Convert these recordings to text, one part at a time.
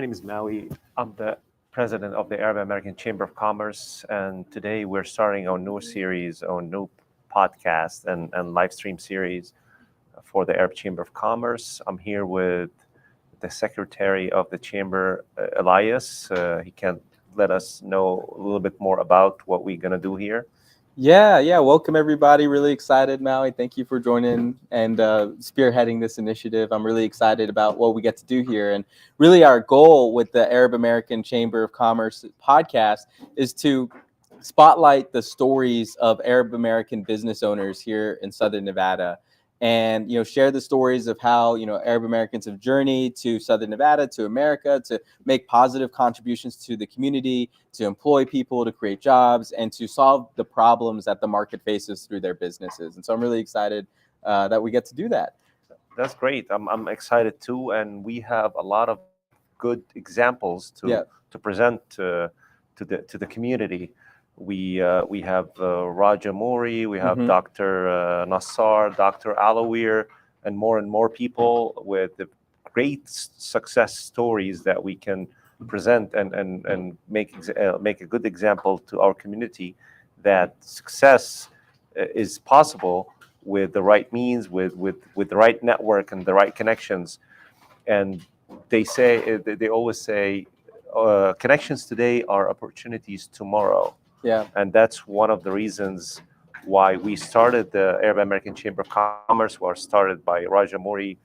My name is Maui. I'm the president of the Arab American Chamber of Commerce, and today we're starting our new series, our new podcast and live stream series for the Arab Chamber of Commerce. I'm here with the secretary of the chamber, Elias. He can let us know a little bit more about what we're going to do here. Yeah. Welcome everybody. Really excited, Maui. Thank you for joining and spearheading this initiative. I'm really excited about what we get to do here. And really our goal with the Arab American Chamber of Commerce podcast is to spotlight the stories of Arab American business owners here in Southern Nevada, and share the stories of how Arab Americans have journeyed to Southern Nevada, to America, to make positive contributions to the community, to employ people, to create jobs, and to solve the problems that the market faces through their businesses. And so I'm really excited that we get to do that. That's great. I'm excited too, and we have a lot of good examples to present to the community. We have Raja Mori, we have Dr. Nassar, Dr. Alawir, and more people with the great success stories that we can present and make a good example to our community that success is possible with the right means, with the right network and the right connections. And they always say connections today are opportunities tomorrow. Yeah. And that's one of the reasons why we started the Arab American Chamber of Commerce, was started by Raja Mori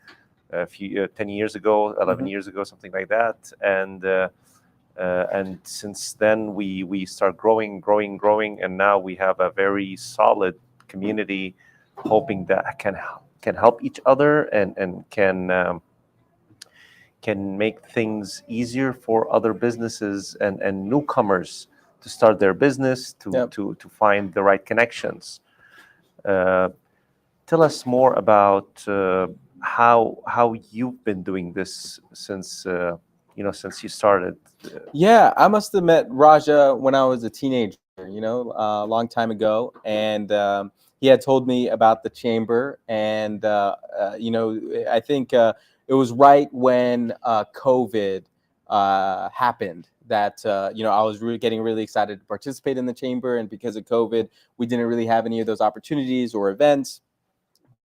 10 years ago, 11 years ago, something like that. And since then we start growing, and now we have a very solid community, hoping that can help each other and can make things easier for other businesses and newcomers to start their business, to find the right connections. Tell us more about how you've been doing this since you started. Yeah, I must have met Raja when I was a teenager, a long time ago, and he had told me about the chamber, and I think it was right when COVID happened that I was getting really excited to participate in the chamber, and because of COVID, we didn't really have any of those opportunities or events.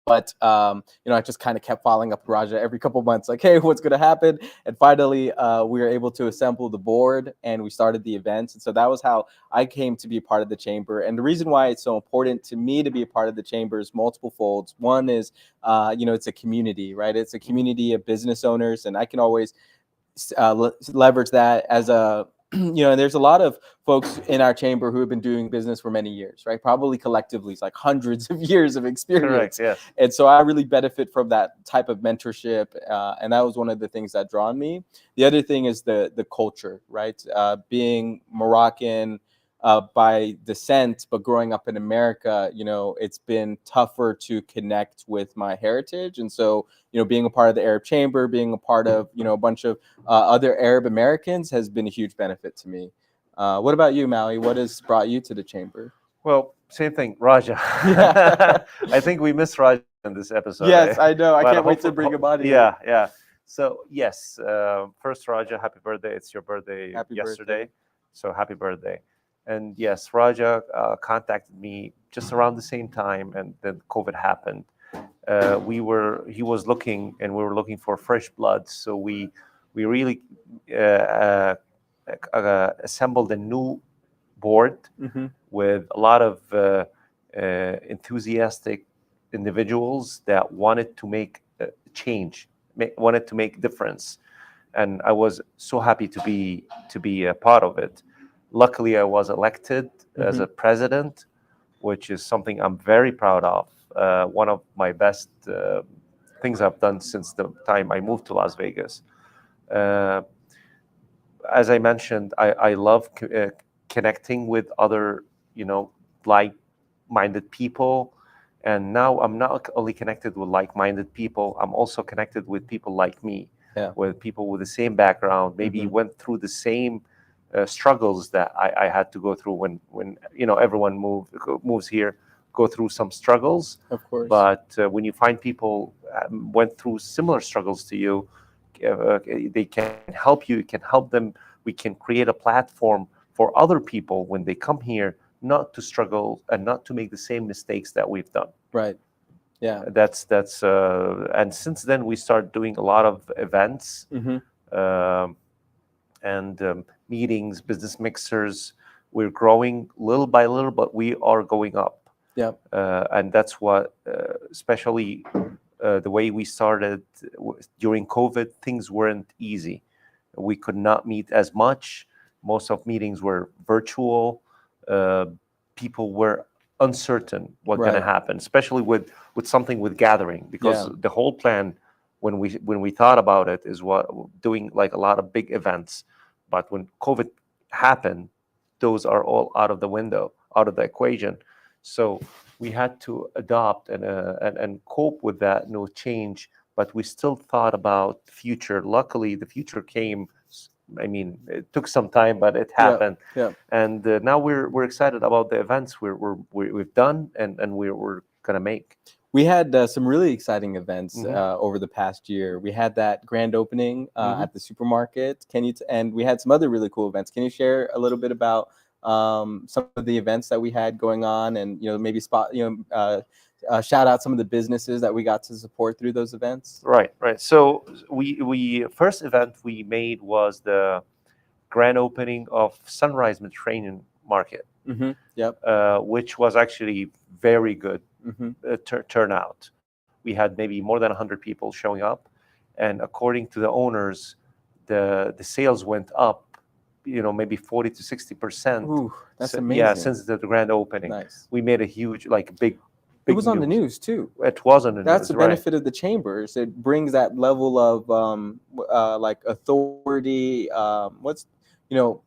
But I just kind of kept following up with Raja every couple of months, like, hey, what's going to happen? And finally, we were able to assemble the board, and we started the events. And so that was how I came to be a part of the chamber. And the reason why it's so important to me to be a part of the chamber is multiple folds. One is, it's a community, right? It's a community of business owners, and I can always leverage that as a and there's a lot of folks in our chamber who have been doing business for many years, right? Probably collectively, it's like hundreds of years of experience. Correct, yes. And so I really benefit from that type of mentorship. And that was one of the things that drawn me. The other thing is the culture, right? Being Moroccan by descent, but growing up in America, it's been tougher to connect with my heritage. And so, being a part of the Arab Chamber, being a part of, a bunch of other Arab Americans has been a huge benefit to me. What about you, Maui? What has brought you to the chamber? Well, same thing, Raja. I think we missed Raja in this episode. Yes, I know. I can't wait to bring him on here. Yeah. So yes, first, Raja, happy birthday. It's your birthday yesterday. So happy birthday. And yes, Raja contacted me just around the same time, and then COVID happened. He was looking, and we were looking for fresh blood. So we really assembled a new board with a lot of enthusiastic individuals that wanted to make a change, wanted to make difference, and I was so happy to be a part of it. Luckily, I was elected as a president, which is something I'm very proud of. One of my best things I've done since the time I moved to Las Vegas. As I mentioned, I love connecting with other, like-minded people. And now I'm not only connected with like-minded people, I'm also connected with people like me, with people with the same background, maybe went through the same struggles that I had to go through when everyone moves here, go through some struggles. Of course. But when you find people went through similar struggles to you, they can help you. You can help them. We can create a platform for other people when they come here not to struggle and not to make the same mistakes that we've done. Right. Yeah. That's and since then we start doing a lot of events. Um, and meetings, business mixers. We're growing little by little, but we are going up. Yeah. And that's what, especially the way we started during COVID, things weren't easy. We could not meet as much. Most of meetings were virtual. Uh, People were uncertain what's going to Right. happen, especially with something with gathering, because Yeah. the whole plan when we thought about it is what doing like a lot of big events. But when COVID happened, those are all out of the window, out of the equation. So we had to adopt and cope with that no change. But we still thought about the future. Luckily, the future came. I mean, it took some time, but it Yeah. happened. Yeah. And now we're excited about the events we've done and we're gonna make. We had some really exciting events Mhm. over the past year. We had that grand opening Mhm. at the supermarket. And we had some other really cool events. Can you share a little bit about some of the events that we had going on, and maybe shout out some of the businesses that we got to support through those events? Right, right. So we first event we made was the grand opening of Sunrise Mediterranean Market, Yep. which was actually very good Hmm. turnout. We had maybe more than 100 people showing up, and according to the owners, the sales went up, maybe 40 to 60%. Ooh, that's Yeah, amazing. since the grand opening, Nice. we made a huge, like It big was on the news. news too. It was on the That's the news, right? benefit of the chambers. It brings that level of like authority. What's you know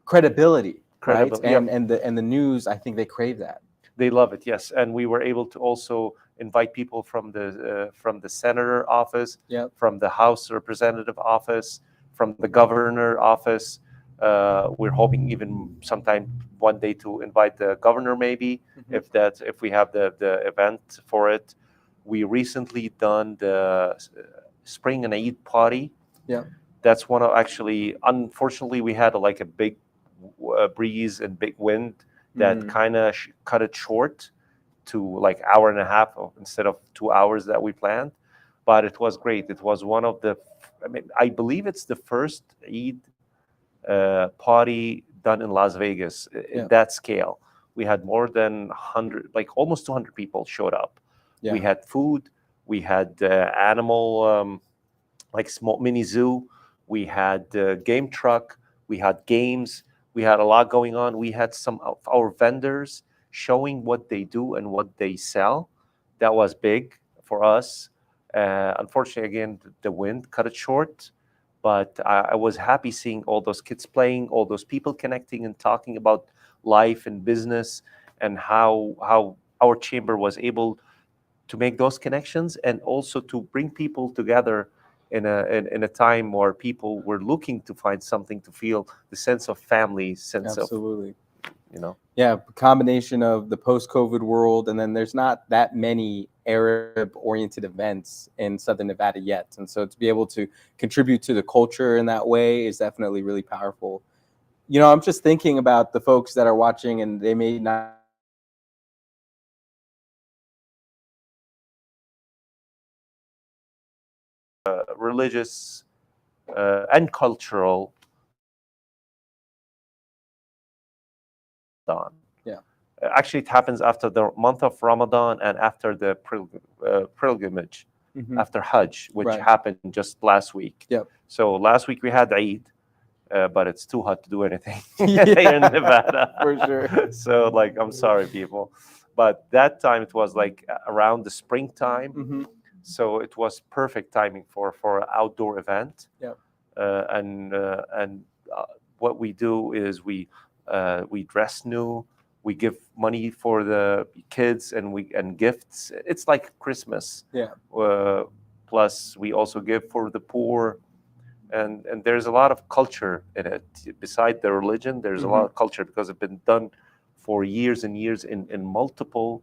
credibility, right? Credible. Yep. And the news, I think they crave that. They love it, yes. And we were able to also invite people from the senator office, Yep. from the House representative office, from the governor office. We're hoping even sometime one day to invite the governor, maybe if we have the event for it. We recently done the spring and Eid party. Yeah. That's one of actually. Unfortunately, we had like a big breeze and big wind that kind of cut it short to like hour and a half instead of 2 hours that we planned. But it was great. It was one of the, I mean, I believe it's the first Eid party done in Las Vegas in that scale. We had more than 100, like almost 200 people showed up. Yeah. We had food. We had animal, like small mini zoo. We had game truck. We had games. We had a lot going on. We had some of our vendors showing what they do and what they sell. That was big for us. Unfortunately, again, the wind cut it short. But I was happy seeing all those kids playing, all those people connecting and talking about life and business, and how our chamber was able to make those connections and also to bring people together in a time where people were looking to find something to feel the sense of family, sense Absolutely. of. Yeah, combination of the post-COVID world, and then there's not that many Arab-oriented events in Southern Nevada yet, and so to be able to contribute to the culture in that way is definitely really powerful. I'm just thinking about the folks that are watching, and they may not Religious and cultural. Yeah. Actually, it happens after the month of Ramadan and after the pilgrimage, after Hajj, which happened just last week. Yep. So last week we had Eid, but it's too hot to do anything here in Nevada. For sure. So, like, I'm sorry, people. But that time it was like around the springtime. So it was perfect timing for an outdoor event. Yep. And what we do is we dress new. We give money for the kids and gifts. It's like Christmas. Yeah. Plus, we also give for the poor, and there's a lot of culture in it. Beside the religion, there's a lot of culture because it's been done for years and years in multiple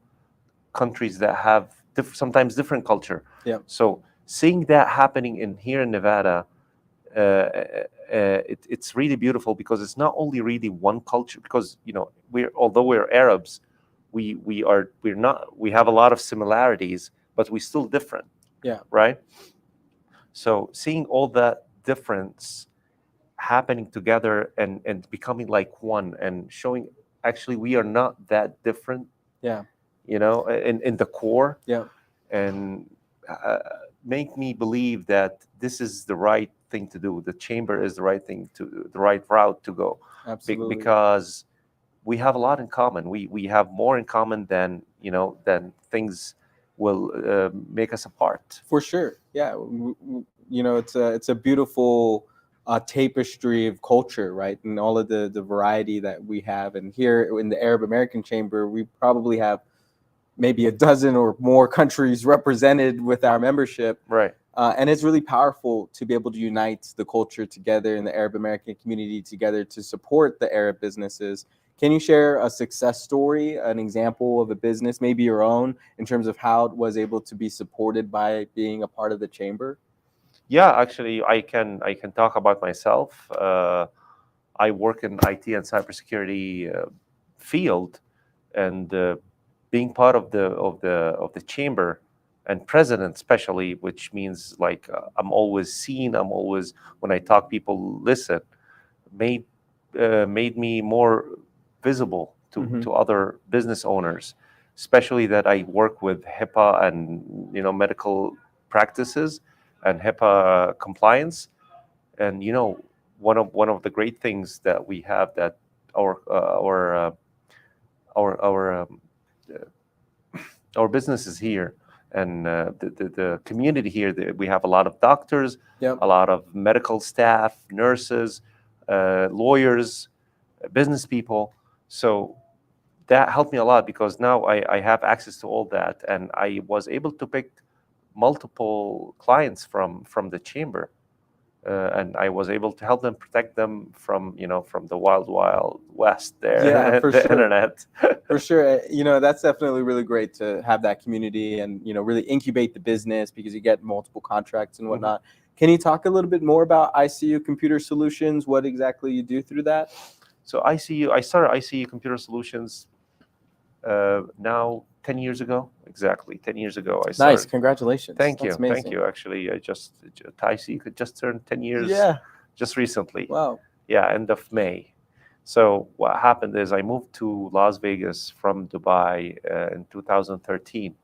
countries that have sometimes different culture. Yeah. So seeing that happening in here in Nevada, it's really beautiful because it's not only really one culture. Because although we're Arabs, we have a lot of similarities, but we're still different. Yeah. Right. So seeing all that difference happening together and becoming like one, and showing actually we are not that different. Yeah. In the core. Yeah. And uh, make me believe that this is the right thing to do. The chamber is the right route to go. Absolutely. Because we have a lot in common. We have more in common than things will make us apart. For sure. Yeah. It's a beautiful tapestry of culture, right? And all of the variety that we have. And here in the Arab American Chamber, we probably have maybe a dozen or more countries represented with our membership. Right. And it's really powerful to be able to unite the culture together and the Arab American community together to support the Arab businesses. Can you share a success story, an example of a business, maybe your own, in terms of how it was able to be supported by being a part of the chamber? Yeah, actually, I can talk about myself. I work in IT and cybersecurity field, and being part of the chamber and president especially, which means like I'm always seen. I'm always, when I talk, people listen. Made me more visible to other business owners, especially that I work with HIPAA and medical practices and HIPAA compliance. And one of the great things that we have, that our our our um, our businesses here, and the community here, we have a lot of doctors, Yep. a lot of medical staff, nurses, lawyers, business people. So that helped me a lot, because now I have access to all that, and I was able to pick multiple clients from the chamber. And I was able to help them, protect them from the wild west there. Yeah, for the sure. internet. For sure. That's definitely really great to have that community and, really incubate the business, because you get multiple contracts and whatnot. Can you talk a little bit more about ICU Computer Solutions, what exactly you do through that? So I started ICU Computer Solutions now 10 years ago. Exactly 10 years ago I started. Nice, congratulations. Thank That's you. Thank amazing. you. Actually, ICU could just turn 10 years. Yeah. Just recently. Wow. Yeah, end of May. So what happened is I moved to Las Vegas from Dubai in 2013,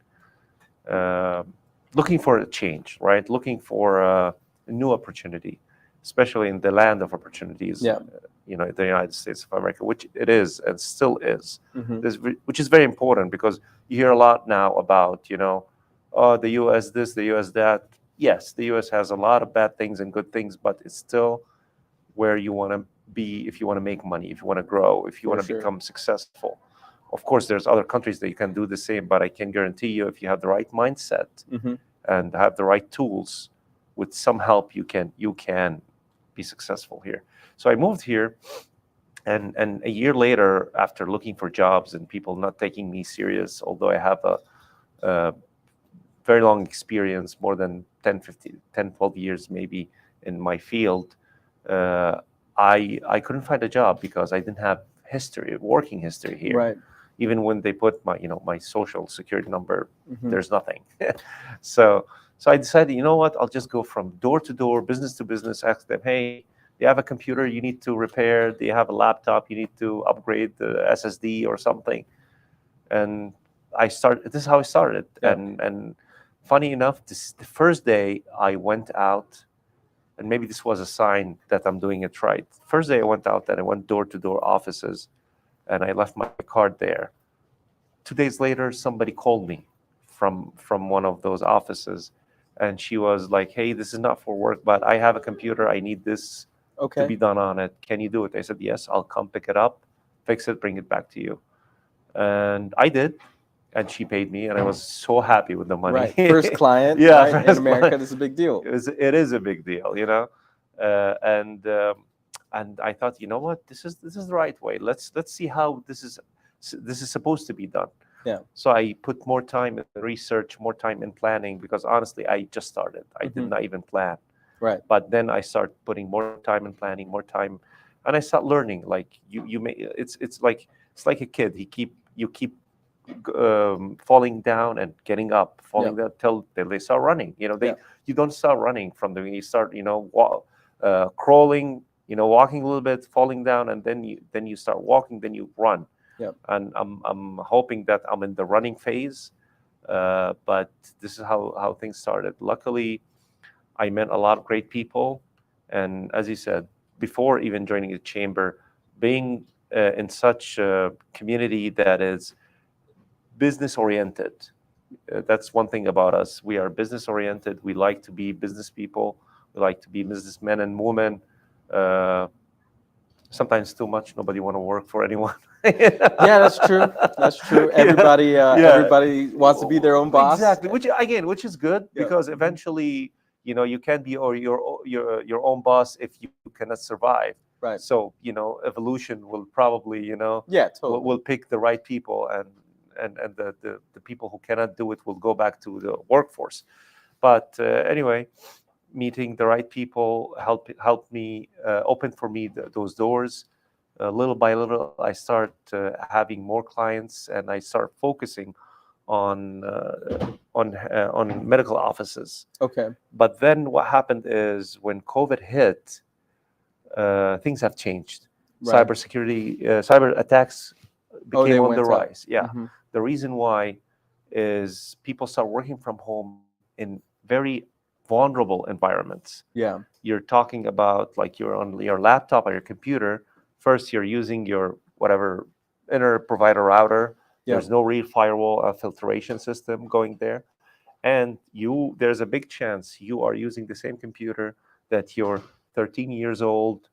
looking for a change, right? Looking for a new opportunity, especially in the land of opportunities. Yeah. The United States of America, which it is and still is. Mhm. Which is very important, because you hear a lot now about, oh, the U.S. this, the U.S. that. Yes, the U.S. has a lot of bad things and good things, but it's still where you want to be if you want to make money, if you want to grow, if you For want to sure. become successful. Of course, there's other countries that you can do the same, but I can guarantee you, if you have the right mindset Mhm. and have the right tools, with some help, you can be successful here. So I moved here, and a year later, after looking for jobs and people not taking me serious, although I have a very long experience, more than 12 years maybe in my field, uh, I couldn't find a job because I didn't have working history here. Right. Even when they put my social security number, Mhm. there's nothing. So I decided, you know what, I'll just go from door to door, business to business, ask them, hey, do you have a computer you need to repair? Do you have a laptop you need to upgrade the SSD or something? And this is how I started. Yeah. And funny enough, the first day I went out, and maybe this was a sign that I'm doing it right. First day I went out, and I went door to door offices, and I left my card there. 2 days later, somebody called me from one of those offices, and she was like, hey, this is not for work, but I have a computer, I need this to be Okay. done on it, can you do it? I said, yes, I'll come pick it up, fix it, bring it back to you. And I did, and she paid me, and I was so happy with the money. Right. First client, Yeah, right? In first America, client. this is a big deal. It is a big deal, and I thought, you know what, this is the right way. Let's see how this is supposed to be done. Yeah. So I put more time in research, more time in planning, because honestly, I just started. I did not even plan. Right. But then I start putting more time in planning, more time, and I start learning. Like you may, it's like a kid. You keep falling down and getting up, Yeah. falling down till they start running. Yeah. You don't start running from the beginning. You start, crawling, walking a little bit, falling down, and then you start walking, then you run. Yeah. And I'm hoping that I'm in the running phase, but this is how things started. Luckily, I met a lot of great people, and as you said before, even joining the chamber, being in such a community that is business oriented. That's one thing about us. We are business oriented. We like to be business people. We like to be businessmen and women. Uh, Sometimes too much. Nobody want to work for anyone. Yeah, that's true. That's true. Everybody wants to be their own boss. Exactly. Which is good, Yeah. because eventually, you can't be your own boss if you cannot survive. Right. So evolution will probably Yeah, totally. will pick the right people, and the people who cannot do it will go back to the workforce. But anyway, meeting the right people helped me, open for me those doors. Little by little, I start having more clients, and I start focusing on medical offices. Okay. But then what happened is, when COVID hit, things have changed. Right. Cyber attacks Oh, became they on the went up. rise. Yeah. Mhm. The reason why is people start working from home in very vulnerable environments. Yeah. You're talking about, like, you're on your laptop or your computer. First, you're using your whatever internet provider router. Yeah. There's no real firewall filtration system going there, and there's a big chance you are using the same computer that you're 13 years old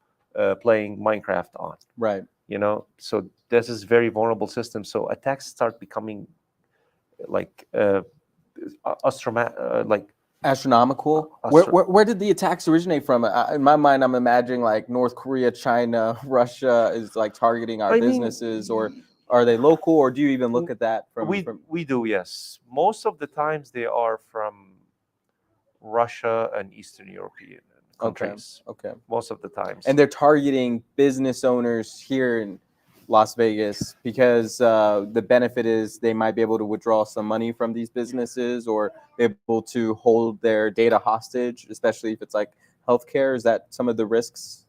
playing Minecraft on. Right. So this is very vulnerable system. So attacks start becoming like like Astronomical. astro- Where did the attacks originate from? In my mind, I'm imagining like North Korea, China, Russia is like targeting our I mean, businesses, or are they local, or do you even look at that from? we do, yes. Most of the times they are from Russia and Eastern European countries. Okay. Most of the times. And they're targeting business owners here in Las Vegas because the benefit is they might be able to withdraw some money from these businesses, or be able to hold their data hostage, especially if it's like healthcare. Is that some of the risks?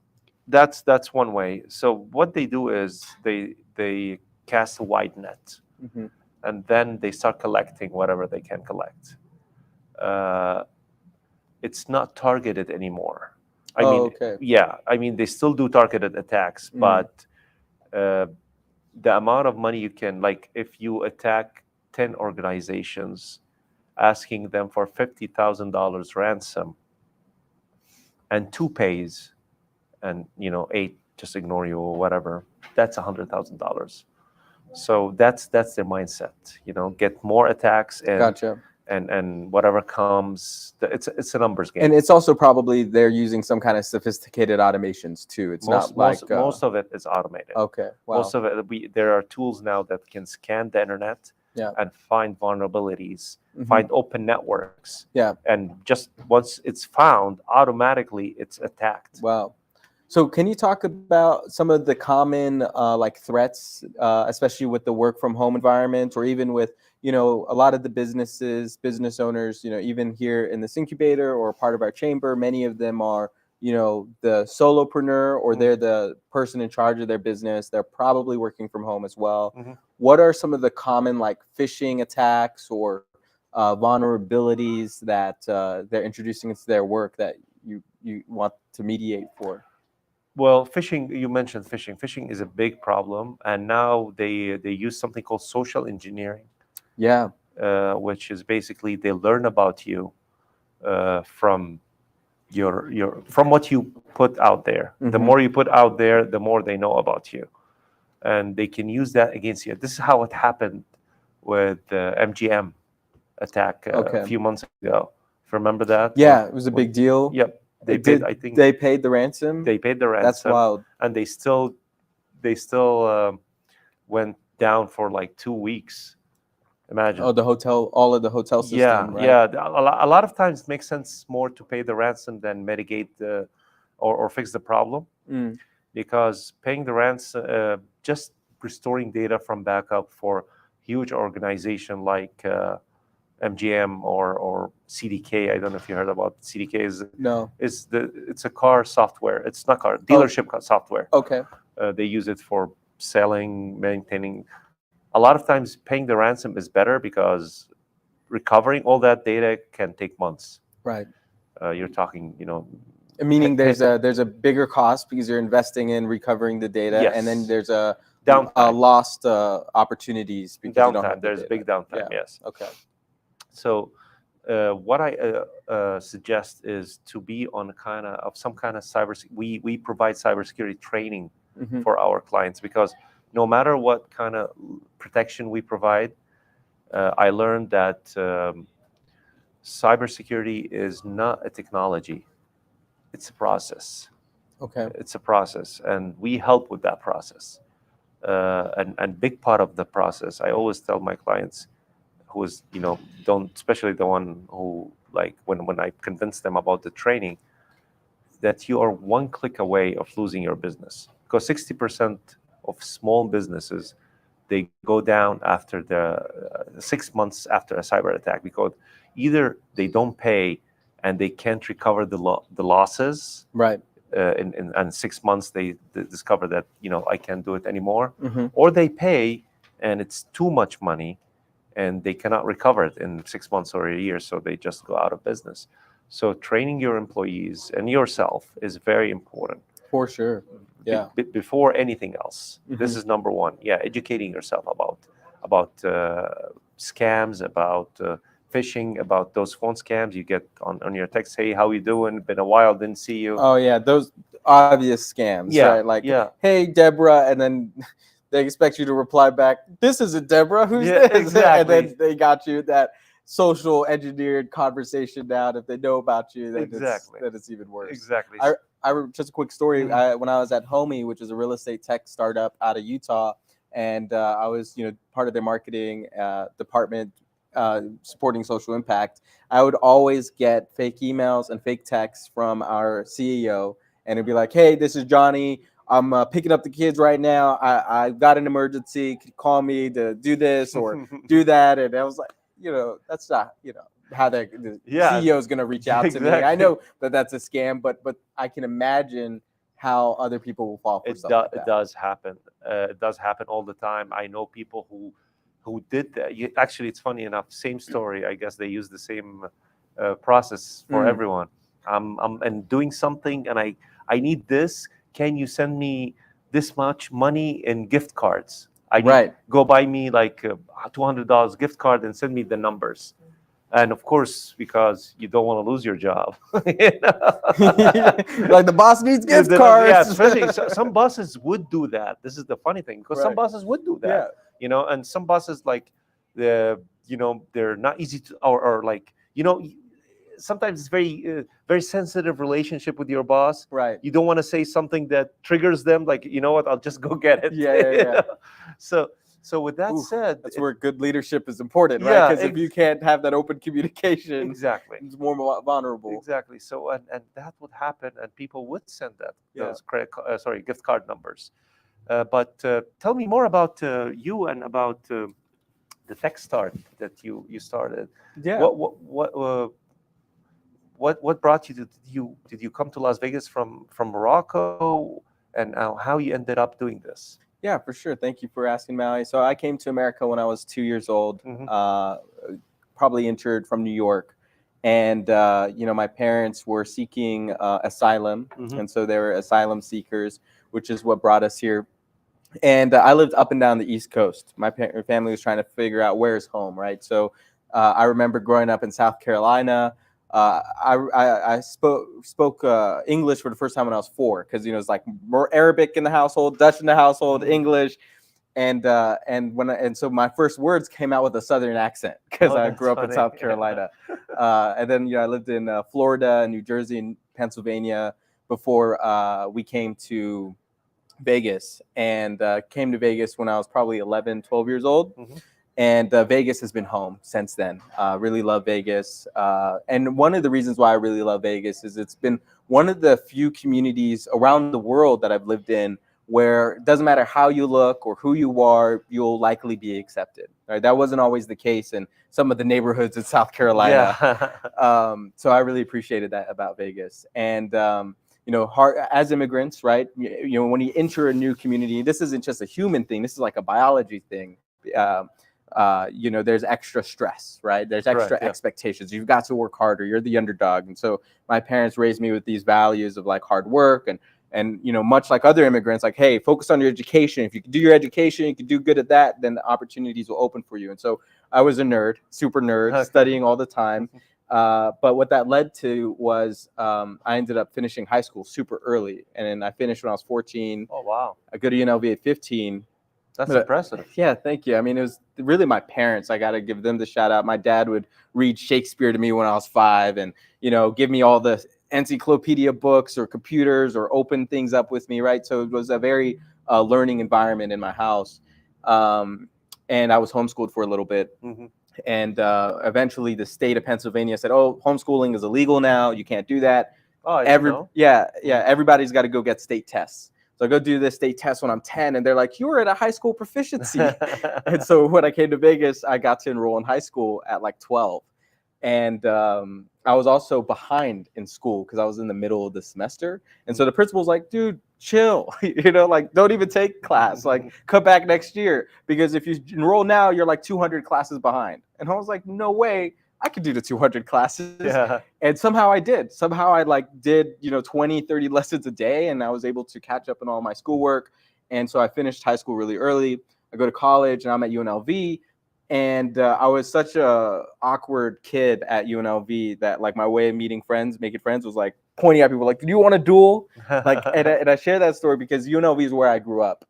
That's one way. So what they do is they cast a wide net, Mm-hmm. and then they start collecting whatever they can collect. Uh, it's not targeted anymore. I mean, Okay. yeah, I mean, they still do targeted attacks, but uh, the amount of money you can, like, if you attack 10 organizations, asking them for $50,000 ransom, and two pays, and eight just ignore you or whatever, that's $100,000. So that's their mindset. Get more attacks, and Gotcha. and whatever comes, it's a numbers game. And it's also probably they're using some kind of sophisticated automations too. It's not like most of it is automated. Okay. Wow. Most of it, there are tools now that can scan the internet, Yeah. and find vulnerabilities, Mhm. find open networks. Yeah. And just once it's found, automatically it's attacked. Wow. So can you talk about some of the common like threats, especially with the work from home environment, or even with, a lot of the business owners, even here in this incubator or part of our chamber, many of them are, the solopreneur, or they're the person in charge of their business. They're probably working from home as well. Mm-hmm. What are some of the common like phishing attacks or vulnerabilities that they're introducing into their work that you want to mediate for? Well, phishing, you mentioned phishing. Phishing is a big problem, and now they use something called social engineering. Yeah. Which is basically they learn about you from from what you put out there. The more you put out there, the more they know about you, and they can use that against you. This is how it happened with the MGM attack a few months ago. If you remember that? Yeah, it was a big deal. Yep. They paid. I think they paid the ransom. They paid the ransom. That's wild. And they still went down for like 2 weeks. Imagine. Oh, the hotel, all of the hotel Yeah, system, right? yeah. A lot of times it makes sense more to pay the ransom than mitigate or fix the problem, Mm, because paying the ransom, just restoring data from backup for huge organization like MGM or CDK. I don't know if you heard about CDK. no. It's a car software. It's not car Oh, dealership software. okay. They use it for selling, maintaining. A lot of times, paying the ransom is better because recovering all that data can take months. Right. You're talking, Meaning there's a bigger cost because you're investing in recovering the data, and then yes, there's a downtime, lost opportunities because you don't have downtime. the There's data. big downtime. Yeah. Yes. Okay. So what I suggest is to be on some kind of cyber. We provide cybersecurity training Hmm. for our clients, because no matter what kind of protection we provide, I learned that cybersecurity is not a technology; it's a process. Okay. It's a process, and we help with that process. And big part of the process, I always tell my clients, who is don't, especially the one who, like, when I convince them about the training, that you are one click away of losing your business, because 60% of small businesses, they go down after the 6 months after a cyber attack, because either they don't pay and they can't recover the losses. Right. In 6 months they discover that I can't do it anymore, Hmm. or they pay and it's too much money and they cannot recover it in 6 months or a year, so they just go out of business. So training your employees and yourself is very important. For sure. Yeah. Before anything else, Hmm. this is number one. Yeah, educating yourself about scams, about phishing, about those phone scams you get on your text. Hey, how you doing? Been a while, didn't see you. Oh yeah, those obvious scams, Yeah, right? Like, yeah, hey Deborah, and then they expect you to reply back, "This isn't Deborah. Who's yeah, this?" And exactly, then they got you that social engineered conversation down. If they know about you, then exactly, it's even worse. exactly. Just a quick story. Mhm. When I was at Homey, which is a real estate tech startup out of Utah, and I was part of their marketing department, supporting social impact. I would always get fake emails and fake texts from our CEO, and it'd be like, "Hey, this is Johnny. I'm picking up the kids right now. I've got an emergency. Could you call me to do this or do that?" And I was like, that's not, how the Yeah, CEO is going to reach out to me. I exactly. know that that's a scam, but I can imagine how other people will fall for stuff like It that. does happen. It does happen all the time. I know people who did that. Actually, it's funny enough. Same story. I guess they use the same process for Mm, everyone. I'm and doing something, and I need this. Can you send me this much money in gift cards? I need, right. go buy me like $200 gift card and send me the numbers. And of course, because you don't want to lose your job. Like the boss needs gift Yeah, cards. especially some buses would do that. This is the funny thing, because some Right. buses would do Yeah. that, and some buses, like, they're not easy to, or like, sometimes it's very sensitive relationship with your boss. Right. You don't want to say something that triggers them, like, you know what, I'll just go get it. Yeah. Yeah. Yeah. So with that Oof, said, that's where good leadership is important, right? yeah, Because if you can't have that open communication, exactly. it's more vulnerable. Exactly. So and that would happen, and people would send Yeah. those gift card numbers. But tell me more about you and about the tech start that you started. Yeah. What brought you to, did you come to Las Vegas from Morocco, and how you ended up doing this? Yeah, for sure. Thank you for asking, Maui. So I came to America when I was 2 years old, Hmm. probably injured from New York. And, my parents were seeking asylum. Hmm. And so they were asylum seekers, which is what brought us here. And I lived up and down the East Coast. My family was trying to figure out where's home, right? So I remember growing up in South Carolina. I spoke English for the first time when I was 4, because it's like more Arabic in the household, Dutch in the household, Hmm. English, and so my first words came out with a Southern accent because Oh, I that's grew up in funny. South Carolina, and then I lived in Florida, New Jersey, and Pennsylvania before we came to Vegas, and came to Vegas when I was probably 11, 12 years old. Mhm. And Vegas has been home since then. Really love Vegas. And one of the reasons why I really love Vegas is it's been one of the few communities around the world that I've lived in where it doesn't matter how you look or who you are, you'll likely be accepted. Right? That wasn't always the case in some of the neighborhoods in South Carolina. Yeah. So I really appreciated that about Vegas. And as immigrants, right? When you enter a new community, this isn't just a human thing. This is like a biology thing. There's extra stress, right? There's extra expectations. You've got to work harder. You're the underdog. And so my parents raised me with these values of like hard work and much like other immigrants, like, hey, focus on your education. If you can do your education, you can do good at that, then the opportunities will open for you. And so I was a nerd, super nerd, studying all the time. But what that led to was I ended up finishing high school super early. And then I finished when I was 14. Oh, wow. I go to UNLV at 15. That's impressive. Yeah, thank you. I mean, it was really my parents. I got to give them the shout out. My dad would read Shakespeare to me when I was 5 and, give me all the encyclopedia books or computers or open things up with me, right? So it was a very learning environment in my house. And I was homeschooled for a little bit. Mm-hmm. And eventually the state of Pennsylvania said, oh, homeschooling is illegal now. You can't do that. Oh, everybody's got to go get state tests. So I go do this state test when I'm 10, and they're like, you were at a high school proficiency. And so when I came to Vegas, I got to enroll in high school at like 12. And I was also behind in school because I was in the middle of the semester. And so the principal's like, dude, chill, don't even take class, like come back next year. Because if you enroll now, you're like 200 classes behind. And I was like, no way. I could do the 200 classes. Yeah. And somehow I did. Somehow I did 20, 30 lessons a day, and I was able to catch up on all my schoolwork. And so I finished high school really early. I go to college, and I'm at UNLV. And I was such a awkward kid at UNLV that my way of making friends was like pointing at people like, do you want to duel? And I share that story because UNLV is where I grew up.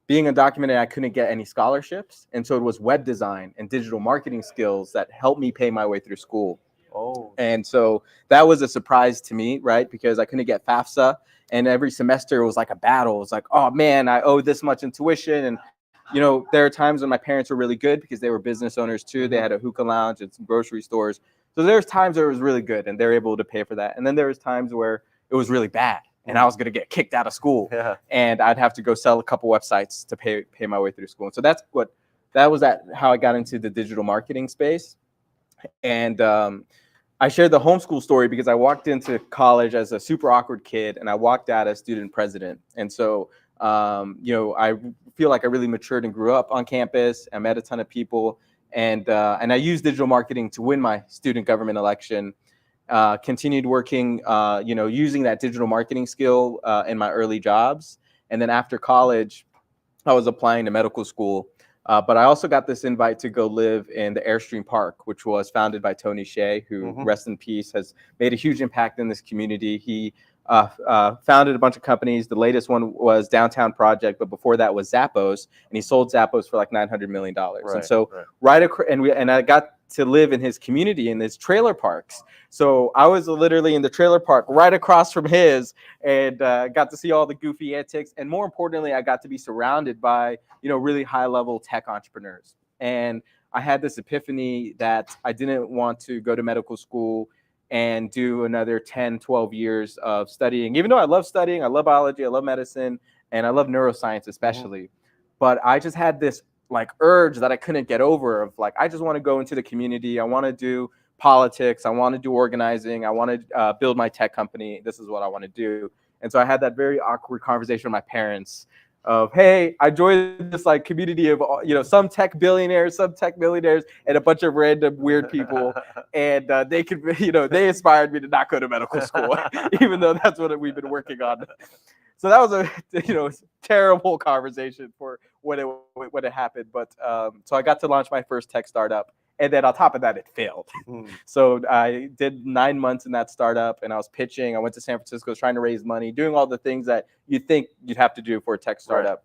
Being undocumented, I couldn't get any scholarships. And so it was web design and digital marketing skills that helped me pay my way through school. Oh. And so that was a surprise to me, right? Because I couldn't get FAFSA. And every semester it was like a battle. It was like, oh man, I owe this much in tuition. And, there are times when my parents were really good because they were business owners too. They had a hookah lounge and some grocery stores. So there's times where it was really good and they're able to pay for that. And then there was times where it was really bad. And I was going to get kicked out of school, and I'd have to go sell a couple websites to pay my way through school. And so how I got into the digital marketing space. And I shared the homeschool story because I walked into college as a super awkward kid, and I walked out as student president. And so, I feel like I really matured and grew up on campus. I met a ton of people, and I used digital marketing to win my student government election. Continued working, using that digital marketing skill in my early jobs. And then after college, I was applying to medical school. But I also got this invite to go live in the Airstream Park, which was founded by Tony Hsieh, who, rest in peace, has made a huge impact in this community. He founded a bunch of companies. The latest one was Downtown Project, but before that was Zappos, and he sold Zappos for like $900 million. Right, and so I got to live in his community in his trailer parks. So I was literally in the trailer park right across from his, and got to see all the goofy antics. And more importantly, I got to be surrounded by, really high level tech entrepreneurs. And I had this epiphany that I didn't want to go to medical school and do another 10, 12 years of studying, even though I love studying, I love biology, I love medicine, and I love neuroscience especially. But I just had this urge that I couldn't get over of I just want to go into the community. I want to do politics. I want to do organizing. I want to build my tech company. This is what I want to do. And so I had that very awkward conversation with my parents of, hey, I joined this community of, some tech billionaires, some tech millionaires, and a bunch of random weird people. And they could, they inspired me to not go to medical school, even though that's what we've been working on. So that was a terrible conversation for when it happened. But so I got to launch my first tech startup, and then on top of that, it failed. So I did 9 months in that startup, and I was pitching. I went to San Francisco trying to raise money, doing all the things that you think you'd have to do for a tech startup.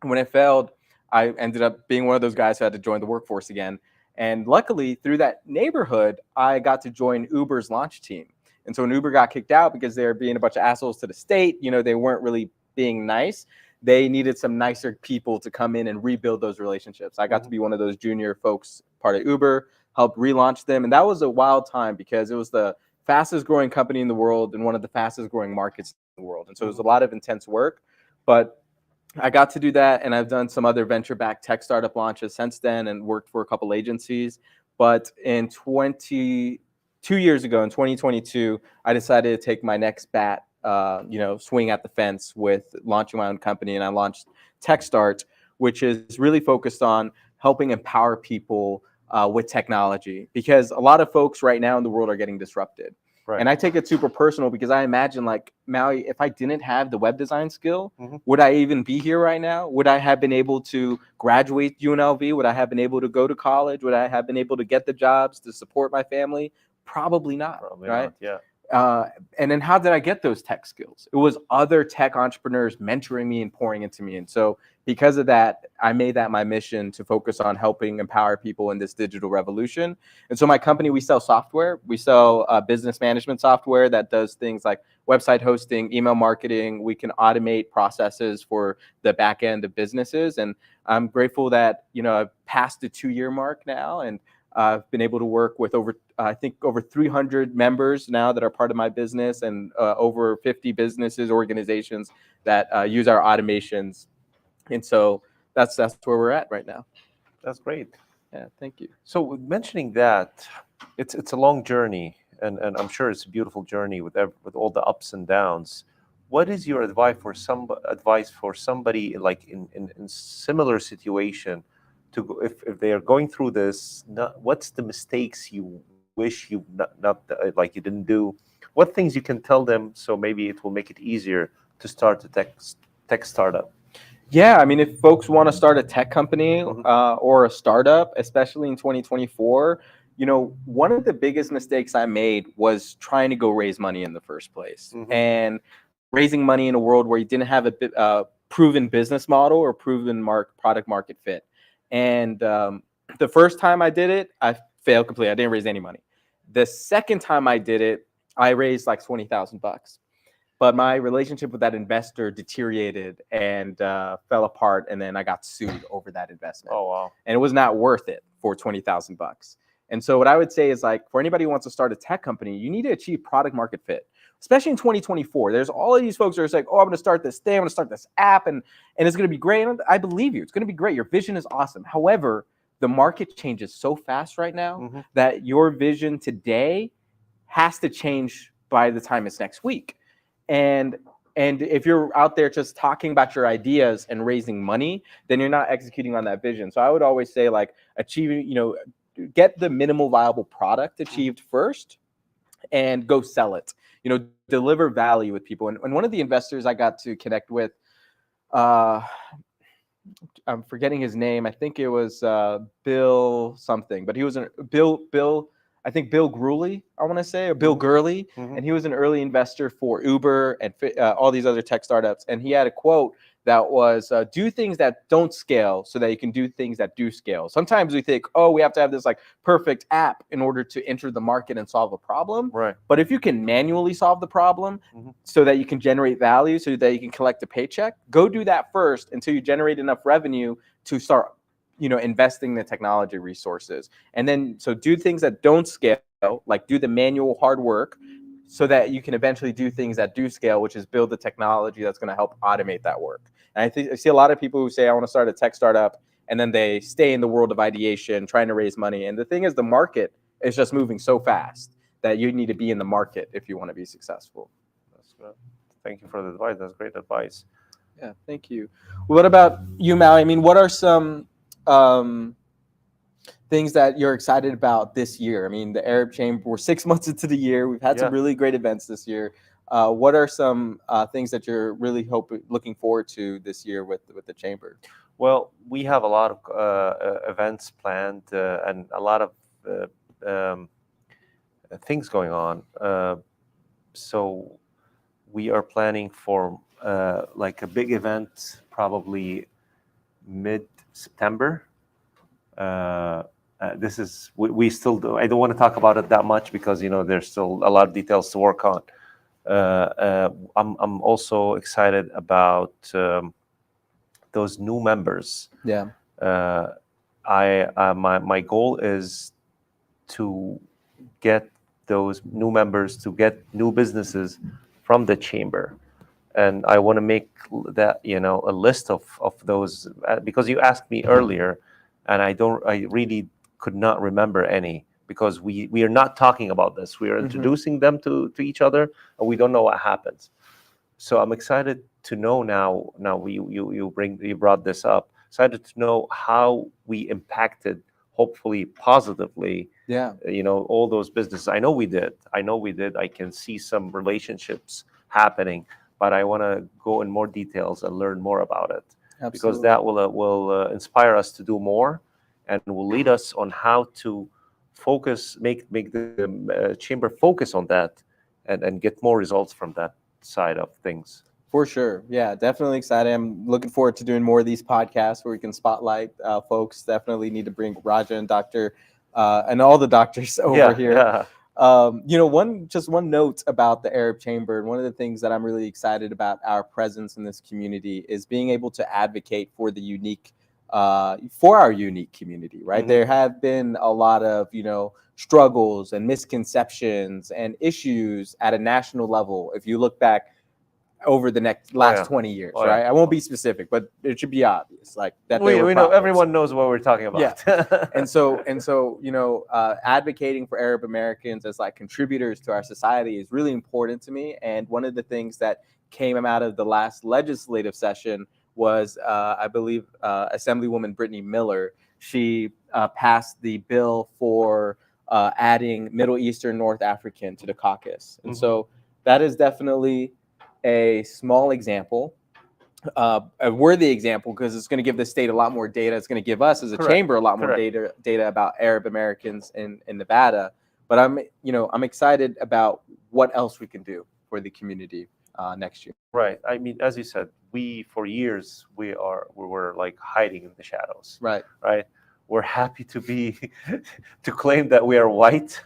Right. When it failed, I ended up being one of those guys who had to join the workforce again. And luckily, through that neighborhood, I got to join Uber's launch team. And so when Uber got kicked out because they were being a bunch of assholes to the state, they weren't really being nice. they needed some nicer people to come in and rebuild those relationships. I got to be one of those junior folks, part of Uber, helped relaunch them. And that was a wild time because it was the fastest growing company in the world and one of the fastest growing markets in the world. And so it was a lot of intense work, but I got to do that. And I've done some other venture-backed tech startup launches since then and worked for a couple agencies. But in 2 years ago, in 2022, I decided to take my next swing at the fence with launching my own company. And I launched TechStart, which is really focused on helping empower people with technology, because a lot of folks right now in the world are getting disrupted. Right. And I take it super personal because I imagine, like, Maui, if I didn't have the web design skill, would I even be here right now? Would I have been able to graduate UNLV? Would I have been able to go to college? Would I have been able to get the jobs to support my family? Probably not. Probably right? Not, yeah. And then how did I get those tech skills? It was other tech entrepreneurs mentoring me and pouring into me. And so because of that, I made that my mission to focus on helping empower people in this digital revolution. And so my company, we sell software. We sell business management software that does things like website hosting, email marketing. We can automate processes for the back end of businesses. And I'm grateful that, I've passed the 2-year mark now, and I've been able to work with over 300 members now that are part of my business, and over 50 businesses, organizations that use our automations. And so that's where we're at right now. That's great. Yeah, thank you. So mentioning that, it's a long journey, and I'm sure it's a beautiful journey with all the ups and downs. What is your advice for somebody like in similar situation? If they are going through this, what's the mistakes you wish you you didn't do? What things you can tell them so maybe it will make it easier to start a tech startup? Yeah, I mean, if folks want to start a tech company or a startup, especially in 2024, one of the biggest mistakes I made was trying to go raise money in the first place, and raising money in a world where you didn't have a proven business model or proven product market fit. And the first time I did it, I failed completely. I didn't raise any money. The second time I did it, I raised like $20,000. But my relationship with that investor deteriorated and fell apart, and then I got sued over that investment. Oh, wow. And it was not worth it for $20,000. And so what I would say is, like, for anybody who wants to start a tech company, you need to achieve product market fit. Especially in 2024, there's all of these folks that are like, oh, I'm going to start this thing, I'm going to start this app, and it's going to be great. And I believe you, it's going to be great. Your vision is awesome. However, the market changes so fast right now that your vision today has to change by the time it's next week. And if you're out there just talking about your ideas and raising money, then you're not executing on that vision. So I would always say, like, achieving, get the minimal viable product achieved first and go sell it. Deliver value with people. And one of the investors I got to connect with, I'm forgetting his name. I think it was Bill something, but he was Bill. I think Bill Gurley, I want to say, or Bill Gurley, and he was an early investor for Uber and all these other tech startups. And he had a quote that was, do things that don't scale so that you can do things that do scale. Sometimes we think, oh, we have to have this like perfect app in order to enter the market and solve a problem. Right. But if you can manually solve the problem so that you can generate value, so that you can collect a paycheck, go do that first until you generate enough revenue to start investing in the technology resources. And then, so do things that don't scale, like do the manual hard work, so that you can eventually do things that do scale, which is build the technology that's going to help automate that work. And I see a lot of people who say, I want to start a tech startup, and then they stay in the world of ideation, trying to raise money. And the thing is, the market is just moving so fast that you need to be in the market if you want to be successful. That's good. Thank you for the advice. That's great advice. Yeah, thank you. What about you, Maui? I mean, what are some things that you're excited about this year? I mean, the Arab Chamber, we're 6 months into the year. We've had some really great events this year. What are some things that you're really looking forward to this year with the Chamber? Well, we have a lot of events planned and a lot of things going on. So we are planning for like a big event, probably mid-September. This is we still do. I don't want to talk about it that much because there's still a lot of details to work on. I'm also excited about those new members. Yeah. My goal is to get those new members, to get new businesses from the chamber. And I want to make that, a list of those, because you asked me earlier, and I really could not remember any, because we are not talking about this. We are introducing them to each other, and we don't know what happens. So I'm excited to know now. Now you brought this up. Excited to know how we impacted, hopefully positively, Yeah. all those businesses. I know we did. I can see some relationships happening, but I want to go in more details and learn more about it. Absolutely. Because that will inspire us to do more, and will lead us on how to focus, make the chamber focus on that, and get more results from that side of things. For sure. Yeah, definitely excited. I'm looking forward to doing more of these podcasts where we can spotlight folks. Definitely need to bring Raja and Dr. And all the doctors over here. Yeah. One note about the Arab Chamber, and one of the things that I'm really excited about our presence in this community is being able to advocate for the unique, for our unique community, right? Mhm. There have been a lot of, struggles and misconceptions and issues at a national level. If you look back over the last yeah. 20 years, Oh, yeah. right? I won't be specific, but it should be obvious, like that We there were know, problems. everyone knows what we're talking about. Yeah. And so, advocating for Arab Americans as like contributors to our society is really important to me. And one of the things that came out of the last legislative session was, I believe, Assemblywoman Brittany Miller. She passed the bill for adding Middle Eastern North African to the caucus. And so that is definitely a small example, a worthy example, because it's going to give the state a lot more data. It's going to give us as a Correct. chamber a lot more Correct. data about Arab Americans in Nevada. But I'm excited about what else we can do for the community next year. Right. I mean, as you said, for years we were like hiding in the shadows. Right. Right. We're happy to be to claim that we are white,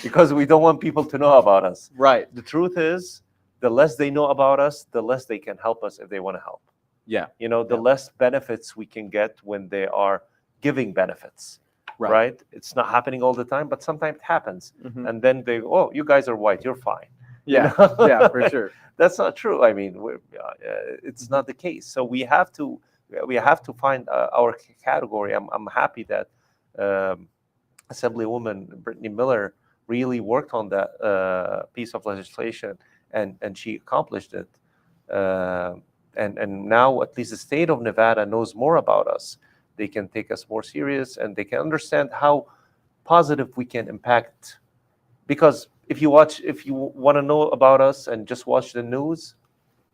because we don't want people to know about us. Right. The truth is, the less they know about us, the less they can help us if they want to help. Yeah. The less benefits we can get when they are giving benefits. Right. It's not happening all the time, but sometimes it happens. And then they go, "Oh, you guys are white, you're fine." Yeah. Yeah, for sure. That's not true. I mean, it's not the case. So we have to find our category. I'm happy that Assemblywoman Brittany Miller really worked on that piece of legislation, and she accomplished it. And now at least the state of Nevada knows more about us. They can take us more serious, and they can understand how positive we can impact. Because if you want to know about us and just watch the news,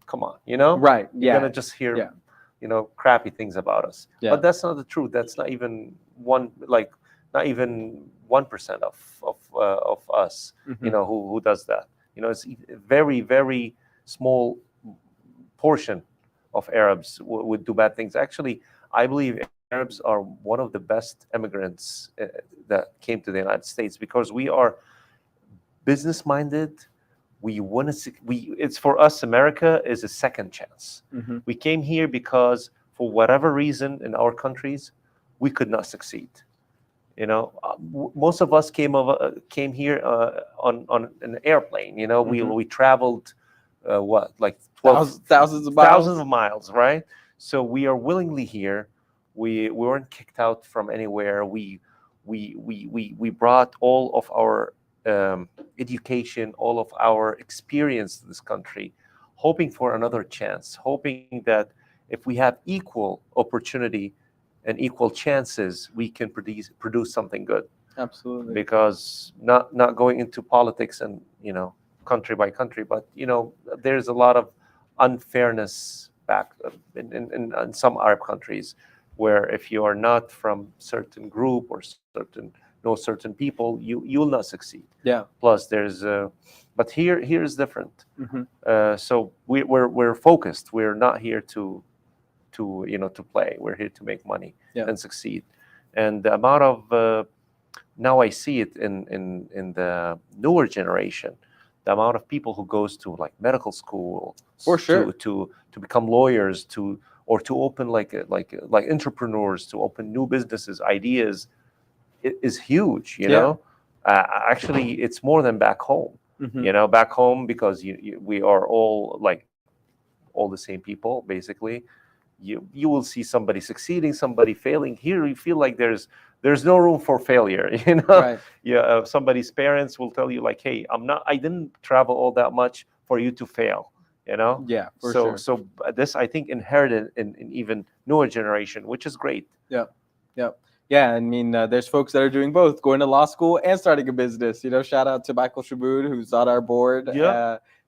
come on, Right. you're Yeah. gonna just hear crappy things about us. Yeah. But that's not the truth. That's not even 1% of us, who does that. It's a very, very small portion of Arabs would do bad things. Actually, I believe Arabs are one of the best immigrants that came to the United States, because we are business-minded. We want to. It's for us. America is a second chance. We came here because, for whatever reason, in our countries, we could not succeed. Most of us came here on an airplane. We traveled like thousands of miles, right? So we are willingly here. We weren't kicked out from anywhere. We brought all of our education, all of our experience to this country, hoping for another chance, hoping that if we have equal opportunity and equal chances, we can produce something good. Absolutely. Because not going into politics and country by country, but there's a lot of unfairness back in some Arab countries, where if you are not from certain group or certain people, you'll not succeed. Yeah. Plus there's but here is different. So we're focused. We're not here to play. We're here to make money and succeed. And the amount of now I see it in the newer generation, the amount of people who goes to like medical school, for sure, to become lawyers, to or to open like entrepreneurs to open new businesses, ideas, is huge. Actually, it's more than back home. Back home, because we are all like all the same people basically. You will see somebody succeeding, somebody failing. Here you feel like there's no room for failure. Right. Somebody's parents will tell you like, hey, I didn't travel all that much for you to fail. Yeah, for so sure. so this, I think, inherited in even newer generation, which is great. Yep. Yeah, I mean, there's folks that are doing both, going to law school and starting a business. Shout out to Michael Shabood, who's on our board,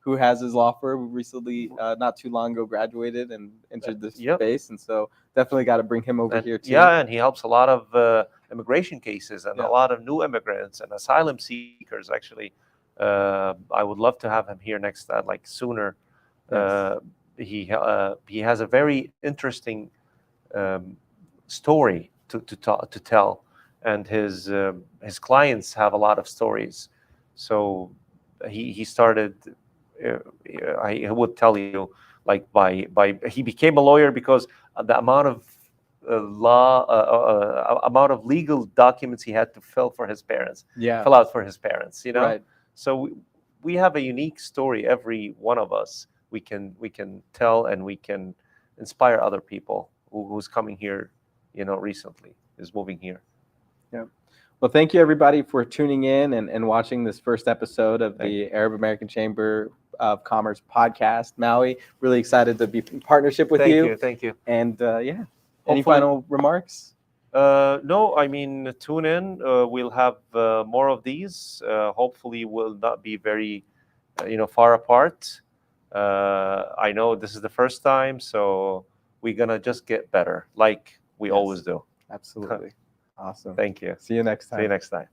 who has his law firm, recently, not too long ago, graduated and entered this space. And so definitely got to bring him over here too. Yeah, and he helps a lot of immigration cases and a lot of new immigrants and asylum seekers. Actually, I would love to have him here next, like sooner. Yes. He has a very interesting story to tell, and his clients have a lot of stories. So he started. I would tell you, like by he became a lawyer because the amount of amount of legal documents he had to fill out for his parents. Right. So we have a unique story. Every one of us, we can tell, and we can inspire other people who's coming here. Recently is moving here. Yeah. Well, thank you everybody for tuning in and watching this first episode of the Arab American Chamber of Commerce podcast. Maui, really excited to be in partnership with you. Thank you. And any final remarks? No, I mean, tune in. We'll have more of these. Hopefully, we'll not be very, far apart. I know this is the first time, so we're gonna just get better, like we always do. Absolutely. Awesome. Thank you. See you next time. See you next time.